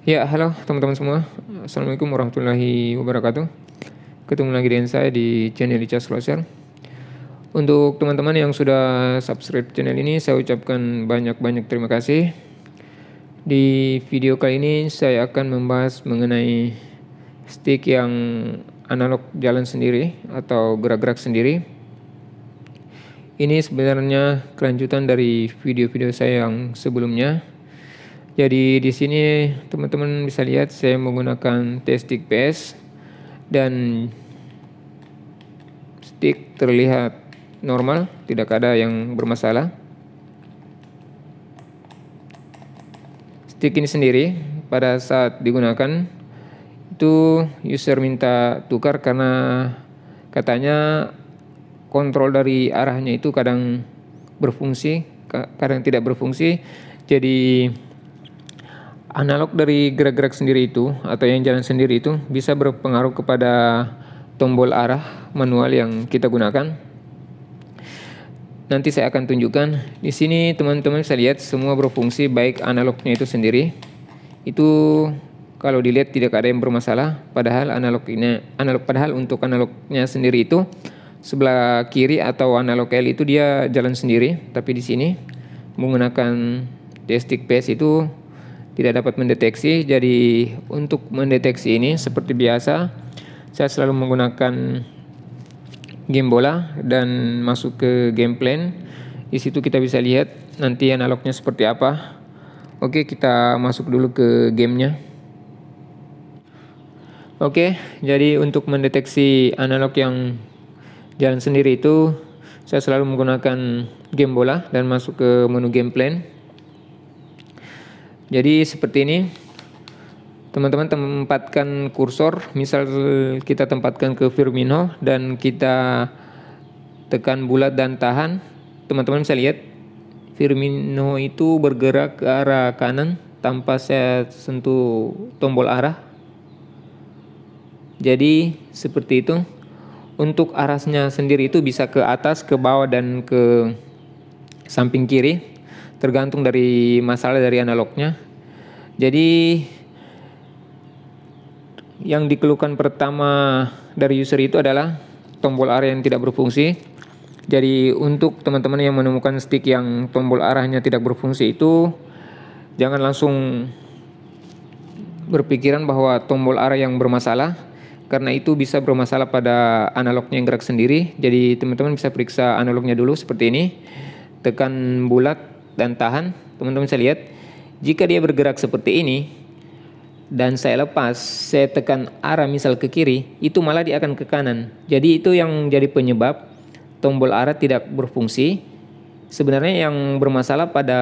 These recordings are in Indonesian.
Ya, halo teman-teman semua. Assalamualaikum warahmatullahi wabarakatuh. Ketemu lagi dengan saya di channel Icas Closer. Untuk teman-teman yang sudah subscribe channel ini, saya ucapkan banyak-banyak terima kasih. Di video kali ini saya akan membahas mengenai stick yang analog jalan sendiri atau gerak-gerak sendiri. Ini sebenarnya kelanjutan dari video-video saya yang sebelumnya. Jadi di sini teman-teman bisa lihat saya menggunakan stick PS dan stick terlihat normal, tidak ada yang bermasalah. Stick ini sendiri pada saat digunakan itu user minta tukar karena katanya kontrol dari arahnya itu kadang berfungsi, kadang tidak berfungsi. Jadi analog dari gerak-gerak sendiri itu atau yang jalan sendiri itu bisa berpengaruh kepada tombol arah manual yang kita gunakan. Nanti saya akan tunjukkan. Di sini teman-teman bisa lihat semua berfungsi, baik analognya itu sendiri. Itu kalau dilihat tidak ada yang bermasalah, padahal padahal untuk analognya sendiri itu sebelah kiri atau analog L itu dia jalan sendiri, tapi di sini menggunakan stick PS itu tidak dapat mendeteksi. Jadi untuk mendeteksi ini seperti biasa saya selalu menggunakan game bola dan masuk ke game plan. Di situ kita bisa lihat nanti analognya seperti apa. Oke, kita masuk dulu ke gamenya. Oke, jadi untuk mendeteksi analog yang jalan sendiri itu saya selalu menggunakan game bola dan masuk ke menu game plan. Jadi seperti ini. Teman-teman tempatkan kursor, misal kita tempatkan ke Firmino dan kita tekan bulat dan tahan. Teman-teman bisa lihat Firmino itu bergerak ke arah kanan tanpa saya sentuh tombol arah. Jadi seperti itu. Untuk arahnya sendiri itu bisa ke atas, ke bawah, dan ke samping kiri, tergantung dari masalah dari analognya. Jadi yang dikeluhkan pertama dari user itu adalah tombol arah yang tidak berfungsi. Jadi untuk teman-teman yang menemukan stick yang tombol arahnya tidak berfungsi itu jangan langsung berpikiran bahwa tombol arah yang bermasalah, karena itu bisa bermasalah pada analognya yang gerak sendiri. Jadi teman-teman bisa periksa analognya dulu seperti ini. Tekan bulat dan tahan. Teman-teman bisa lihat jika dia bergerak seperti ini dan saya lepas, saya tekan arah misal ke kiri, itu malah dia akan ke kanan. Jadi itu yang jadi penyebab tombol arah tidak berfungsi. Sebenarnya yang bermasalah pada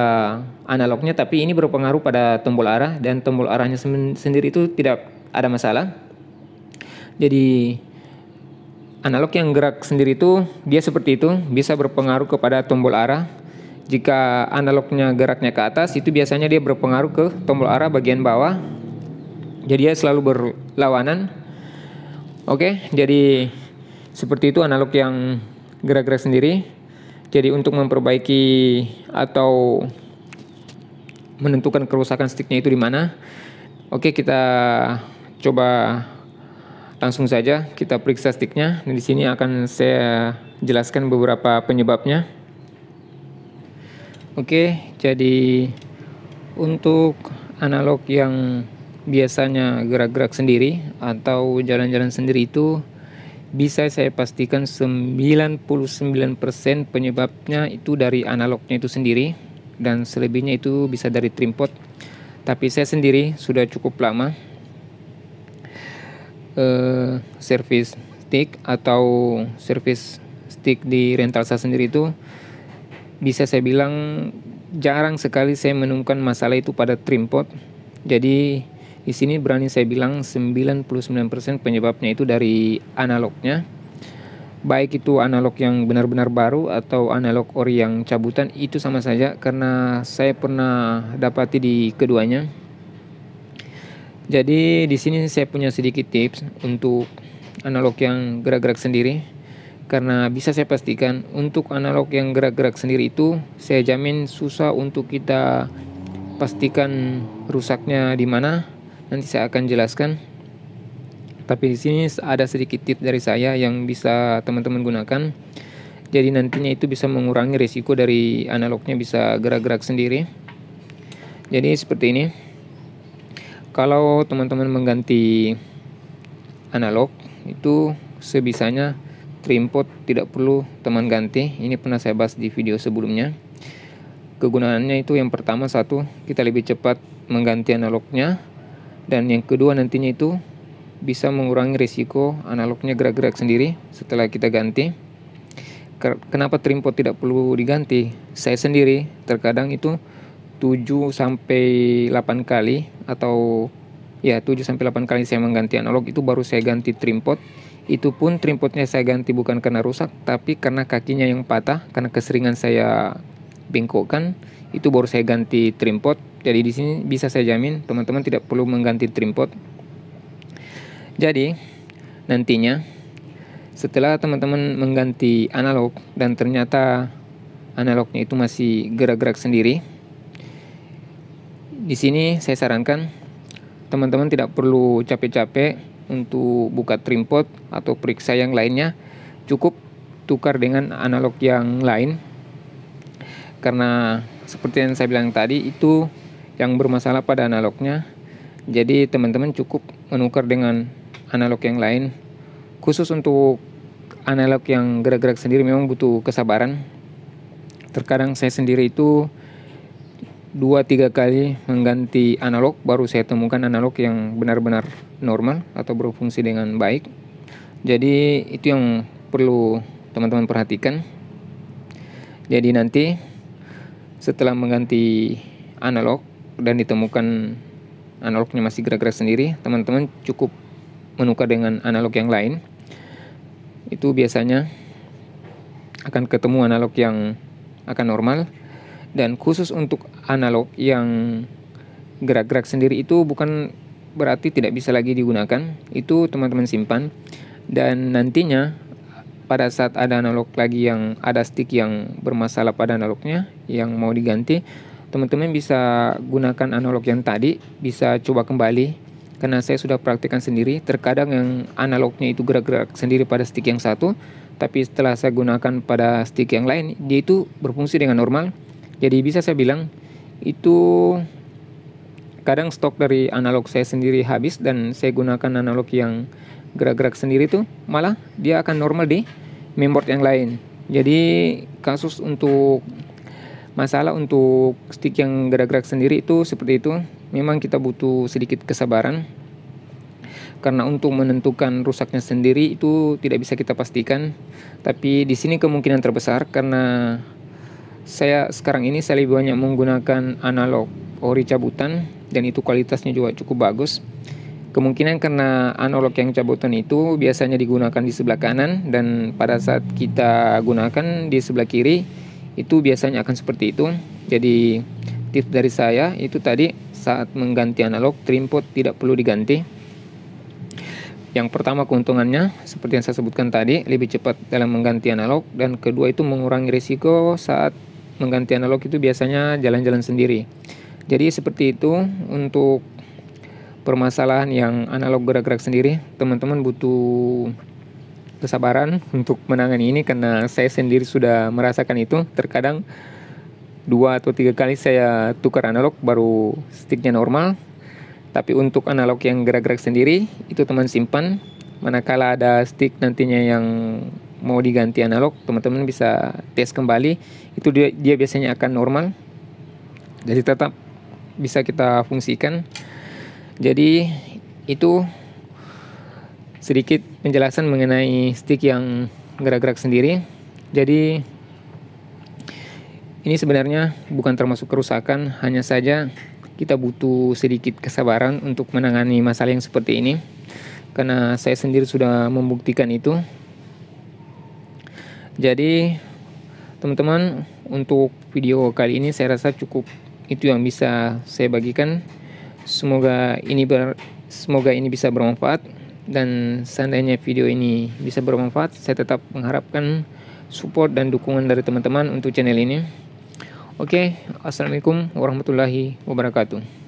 analognya, tapi ini berpengaruh pada tombol arah, dan tombol arahnya sendiri itu tidak ada masalah. Jadi analog yang gerak sendiri itu dia seperti itu, bisa berpengaruh kepada tombol arah. Jika analognya geraknya ke atas, itu biasanya dia berpengaruh ke tombol arah bagian bawah. Jadi dia selalu berlawanan. Oke, jadi seperti itu analog yang gerak-gerak sendiri. Jadi untuk memperbaiki atau menentukan kerusakan sticknya itu di mana. Oke, kita coba langsung saja kita periksa sticknya. Di sini akan saya jelaskan beberapa penyebabnya. Oke, jadi untuk analog yang biasanya gerak-gerak sendiri atau jalan-jalan sendiri itu bisa saya pastikan 99% penyebabnya itu dari analognya itu sendiri, dan selebihnya itu bisa dari trimpot. Tapi saya sendiri sudah cukup lama service stick atau service stick di rental saya sendiri itu bisa saya bilang jarang sekali saya menemukan masalah itu pada trimpot. Jadi di sini berani saya bilang 99% penyebabnya itu dari analognya. Baik itu analog yang benar-benar baru atau analog ori yang cabutan, itu sama saja karena saya pernah dapati di keduanya. Jadi di sini saya punya sedikit tips untuk analog yang gerak-gerak sendiri. Karena bisa saya pastikan untuk analog yang gerak-gerak sendiri itu saya jamin susah untuk kita pastikan rusaknya di mana. nanti saya akan jelaskan. Tapi di sini ada sedikit tips dari saya yang bisa teman-teman gunakan. Jadi nantinya itu bisa mengurangi risiko dari analognya bisa gerak-gerak sendiri. Jadi seperti ini. Kalau teman-teman mengganti analog itu sebisanya tripod tidak perlu teman ganti. Ini pernah saya bahas di video sebelumnya. Kegunaannya itu yang pertama, satu, kita lebih cepat mengganti analognya, dan yang kedua nantinya itu bisa mengurangi risiko analognya gerak-gerak sendiri setelah kita ganti. Kenapa tripod tidak perlu diganti? Saya sendiri terkadang itu 7 sampai 8 kali atau ya 7 sampai 8 kali saya mengganti analog itu baru saya ganti tripod. Itu pun tripodnya saya ganti bukan karena rusak, tapi karena kakinya yang patah karena keseringan saya bengkokkan, itu baru saya ganti tripod. Jadi di sini bisa saya jamin teman-teman tidak perlu mengganti tripod. Jadi nantinya setelah teman-teman mengganti analog dan ternyata analognya itu masih gerak-gerak sendiri, di sini saya sarankan teman-teman tidak perlu capek-capek untuk buka tripod atau periksa yang lainnya. Cukup tukar dengan analog yang lain. Karena seperti yang saya bilang tadi, itu yang bermasalah pada analognya. Jadi teman-teman cukup menukar dengan analog yang lain. Khusus untuk analog yang gerak-gerak sendiri memang butuh kesabaran. Terkadang saya sendiri itu 2-3 kali mengganti analog baru saya temukan analog yang benar-benar normal atau berfungsi dengan baik. Jadi itu yang perlu teman-teman perhatikan. Jadi nanti setelah mengganti analog dan ditemukan analognya masih gerak-gerak sendiri, teman-teman cukup menukar dengan analog yang lain. Itu biasanya akan ketemu analog yang akan normal. Dan khusus untuk analog yang gerak-gerak sendiri itu bukan berarti tidak bisa lagi digunakan. Itu teman-teman simpan, dan nantinya pada saat ada analog lagi yang ada stick yang bermasalah pada analognya yang mau diganti, teman-teman bisa gunakan analog yang tadi, bisa coba kembali. Karena saya sudah praktikkan sendiri, terkadang yang analognya itu gerak-gerak sendiri pada stick yang satu, tapi setelah saya gunakan pada stick yang lain, dia itu berfungsi dengan normal. Jadi bisa saya bilang itu kadang stok dari analog saya sendiri habis dan saya gunakan analog yang gerak-gerak sendiri tuh malah dia akan normal di mainboard yang lain. Jadi kasus untuk masalah untuk stick yang gerak-gerak sendiri itu seperti itu. Memang kita butuh sedikit kesabaran, karena untuk menentukan rusaknya sendiri itu tidak bisa kita pastikan. Tapi di sini kemungkinan terbesar karena saya sekarang ini saya lebih banyak menggunakan analog ori cabutan dan itu kualitasnya juga cukup bagus. Kemungkinan karena analog yang cabutan itu biasanya digunakan di sebelah kanan, dan pada saat kita gunakan di sebelah kiri itu biasanya akan seperti itu. Jadi tips dari saya itu tadi, saat mengganti analog tripod tidak perlu diganti. Yang pertama keuntungannya seperti yang saya sebutkan tadi, lebih cepat dalam mengganti analog, dan kedua itu mengurangi risiko saat mengganti analog itu biasanya jalan-jalan sendiri. Jadi seperti itu untuk permasalahan yang analog gerak-gerak sendiri. Teman-teman butuh kesabaran untuk menangani ini karena saya sendiri sudah merasakan itu. Terkadang 2 atau 3 kali saya tukar analog baru sticknya normal. Tapi untuk analog yang gerak-gerak sendiri itu teman simpan. Manakala ada stick nantinya yang mau diganti analog, teman-teman bisa tes kembali. Itu dia biasanya akan normal. Jadi tetap bisa kita fungsikan. Jadi itu sedikit penjelasan mengenai stick yang gerak-gerak sendiri. Jadi ini sebenarnya bukan termasuk kerusakan, hanya saja kita butuh sedikit kesabaran untuk menangani masalah yang seperti ini. Karena saya sendiri sudah membuktikan itu. Jadi teman-teman, untuk video kali ini saya rasa cukup itu yang bisa saya bagikan. Semoga ini bisa bermanfaat, dan seandainya video ini bisa bermanfaat, saya tetap mengharapkan support dan dukungan dari teman-teman untuk channel ini. Oke, assalamualaikum warahmatullahi wabarakatuh.